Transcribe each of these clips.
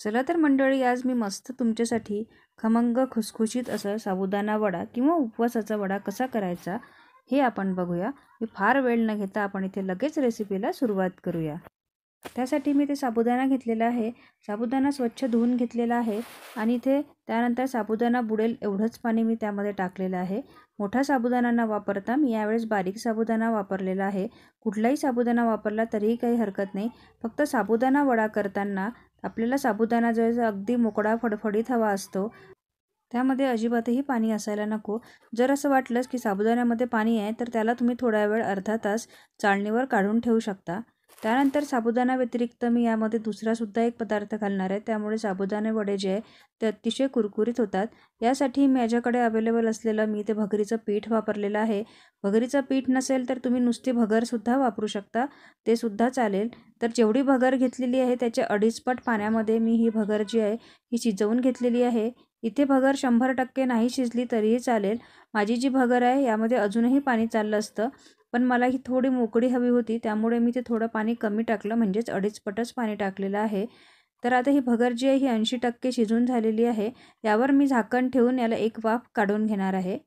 चला तर मंडळी, आज मी मस्त तुमच्यासाठी खमंग खुसखुशीत असं साबुदाणा वडा किंवा उपवासाचा वडा कसा करायचा हे आपण बघूया। मी फार वेळ न घेता आपण इथे लगेच रेसिपीला सुरुवात करूया। त्यासाठी मी ते साबुदाणा घेतलेला आहे। साबुदाणा स्वच्छ धुवून घेतलेला आहे आणि इथे त्यानंतर साबुदाणा बुडेल एवढंच पाणी मी त्यामध्ये टाकलेलं आहे। मोठा साबुदाणा न वापरता मी यावेळेस बारीक साबुदाणा वापरलेला आहे। कुठलाही साबुदाणा वापरला तरीही काही हरकत नाही। फक्त साबुदाणा वडा करताना आपल्याला साबुदाणा जो आहे अगदी मोकळा फडफडीत हवा असतो, त्यामध्ये अजिबातही पाणी असायला नको। जर असं वाटलंच की साबुदाण्यामध्ये पाणी आहे तर त्याला तुम्ही थोडा वेळ अर्धा तास चाळणीवर काढून ठेवू शकता। त्यानंतर साबुदाणा व्यतिरिक्त मी यामध्ये दुसरा सुद्धा एक पदार्थ घालणार आहे, त्यामुळे साबुदाणे वडे जे आहे ते अतिशय कुरकुरीत होतात। यासाठी माझ्याकडे अवेलेबल असलेलं मी ते भगरीचं पीठ वापरलेलं आहे। भगरीचं पीठ नसेल तर तुम्ही नुसती भगर सुद्धा वापरू शकता, ते सुद्धा चालेल। तर जेवढी भगर घेतलेली आहे त्याच्या 2.5 पट पाण्यामध्ये मी ही भगर जी आहे ही शिजवून घेतलेली आहे। इथे भगर 100% नाही शिजली तरीही चालेल। माझी जी भगर आहे यामध्ये अजूनही पाणी चाललं असतं, पण मला ही थोडी मोकळी हवी होती, त्यामुळे मी ते थोडं पाणी कमी टाकलं, म्हणजेच 2.5 पटच पाणी टाकलेलं आहे। तर आता ही भगर जी आहे ही 80% शिजून झालेली आहे। यावर मी झाकण ठेवून याला एक वाफ काढून घेणार आहे।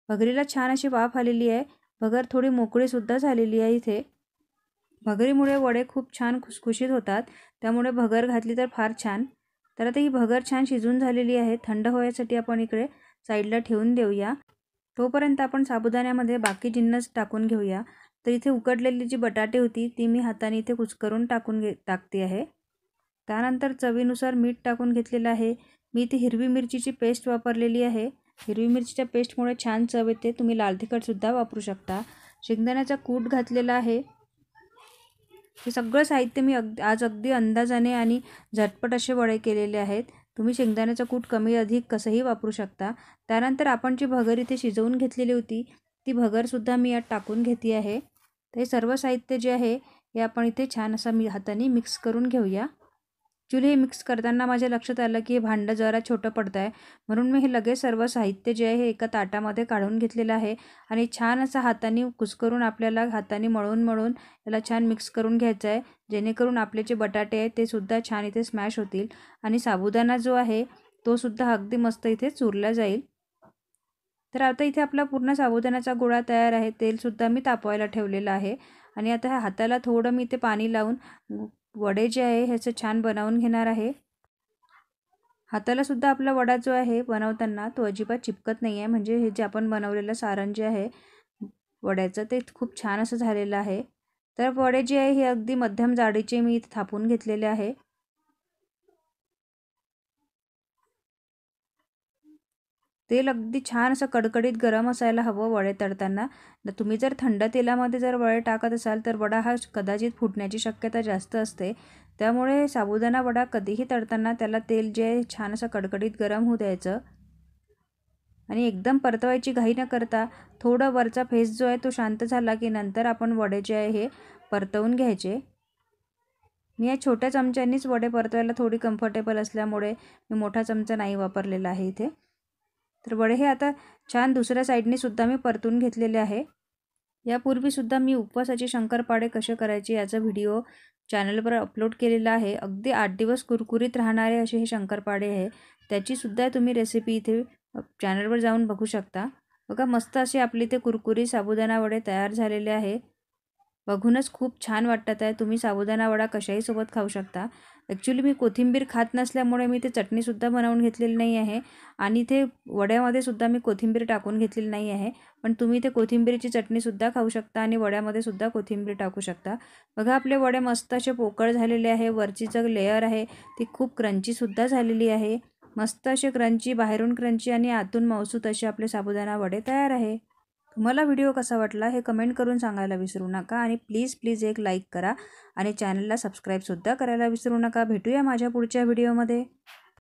भगरीला छान अशी वाफ आलेली आहे। भगर थोडी मोकळी सुद्धा झालेली आहे। इथे भगरीमुळे वडे खूप छान खुसखुशीत होतात, त्यामुळे भगर घातली तर फार छान। तर आता ही भगर छान शिजून झालेली आहे। थंड होण्यासाठी आपण इकडे साईडला ठेवून देऊया। तोपर्यंत आपण साबुदाण्यामध्ये बाकी जिन्नस टाकून घेऊया। तर इथे उकडलेली जी बटाटे होती ती मी हाताने इथे कुस्करून टाकते आहे। त्यानंतर चवीनुसार मीठ टाकून घेतलेलं आहे। मी इथे हिरवी मिरचीची पेस्ट वापरलेली आहे। हिरवी मिरचीच्या पेस्टमुळे छान चव येते। तुम्ही लाल तिखट सुद्धा वापरू शकता। शेंगदाण्याचा कूट घातलेला आहे। हे सगळं साहित्य मी आज अगदी अंदाजाने आणि झटपट असे वडे केलेले आहेत। तुम्ही शेंगदाण्याचा कूट कमी अधिक कसंही वापरू शकता। त्यानंतर आपण जी भगर इथे शिजवून घेतलेली होती ती भगर सुद्धा मी यात टाकून घेते आहे। तर हे सर्व साहित्य जे आहे हे आपण इथे छान असं हाताने मिक्स करून घेऊया। ॲक्च्युली हे मिक्स करताना माझ्या लक्षात आलं की हे भांडं जरा छोटं पडतं आहे, म्हणून मी हे लगेच सर्व साहित्य जे आहे हे एका ताटामध्ये काढून घेतलेलं आहे आणि छान असं हाताने कुस्करून आपल्याला हाताने मळून याला छान मिक्स करून घ्यायचं आहे, जेणेकरून आपले जे बटाटे आहेत ते सुद्धा छान इथे स्मॅश होतील आणि साबुदाणा जो आहे तो सुद्धा अगदी मस्त इथे चुरला जाईल। तर आता इथे आपला पूर्ण साबुदाण्याचा गोळा तयार आहे। तेलसुद्धा मी तापवायला ठेवलेलं आहे आणि आता ह्या हाताला थोडं मी इथे पाणी लावून वडे जे आहे ह्याचं छान बनवून घेणार आहे। हाताला सुद्धा आपला वडा जो आहे बनवताना तो अजिबात चिपकत नाही आहे, म्हणजे हे जे आपण बनवलेलं सारण जे आहे वड्याचं ते खूप छान असं झालेलं आहे। तर वडे जे आहे हे अगदी मध्यम जाडीचे मी इथे थापून घेतलेले आहे। तेल अगदी छान असं कडकडीत गरम असायला हवं वडे तळताना। तुम्ही जर थंड तेलामध्ये जर वडे टाकत असाल तर वडा हा कदाचित फुटण्याची शक्यता जास्त असते, त्यामुळे साबुदाणा वडा कधीही तळताना त्याला तेल जे आहे छान असं कडकडीत गरम होऊ द्यायचं आणि एकदम परतवायची घाई न करता थोडा वरचा फेस जो आहे तो शांत झाला की नंतर आपण वडे जे आहे हे परतवून घ्यायचे। मी या छोट्या चमच्यानीच वडे परतवायला थोडी कम्फर्टेबल असल्यामुळे मी मोठा चमचा नाही वापरलेला आहे इथे। तर वडे हे आता छान दुसऱ्या साईडने सुद्धा मी परतून घेतलेले आहे। यापूर्वी सुद्धा मी उपवासाचे शंकरपाळे कसे करायचे याचा व्हिडिओ चॅनलवर अपलोड केलेला आहे। अगदी 8 दिवस कुरकुरीत राहणारे असे हे शंकरपाळे आहे, त्याची सुद्धा तुम्ही रेसिपी इथे चॅनलवर जाऊन बघू शकता। बघा मस्त असे आपले इथे कुरकुरीत साबुदाणा वडे तयार झालेले आहे। बघूनच खूप छान वाटत आहे। तुम्ही साबुदाणा वडा कशाही सोबत खाऊ शकता। ॲक्च्युली मी कोथिंबीर खात नसल्यामुळे मी ते चटणीसुद्धा बनवून घेतलेली नाही आहे आणि इथे वड्यामध्ये सुद्धा मी कोथिंबीर टाकून घेतलेली नाही आहे, पण तुम्ही ते कोथिंबीरची चटणीसुद्धा खाऊ शकता आणि वड्यामध्ये सुद्धा कोथिंबीर टाकू शकता। बघा आपले वडे मस्त असे पोकळ झालेले आहे। वरची जो लेअर आहे ती खूप क्रंचीसुद्धा झालेली आहे। मस्त असे क्रंची, बाहेरून क्रंची आणि आतून मऊसूत असे आपले साबुदाणा वडे तयार आहे। तुम्हाला व्हिडिओ कसा वाटला हे कमेंट करून सांगायला विसरू नका आणि प्लीज एक लाईक करा आणि चॅनलला सबस्क्राईबसुद्धा करायला विसरू नका। भेटूया माझ्या पुढच्या व्हिडिओमध्ये।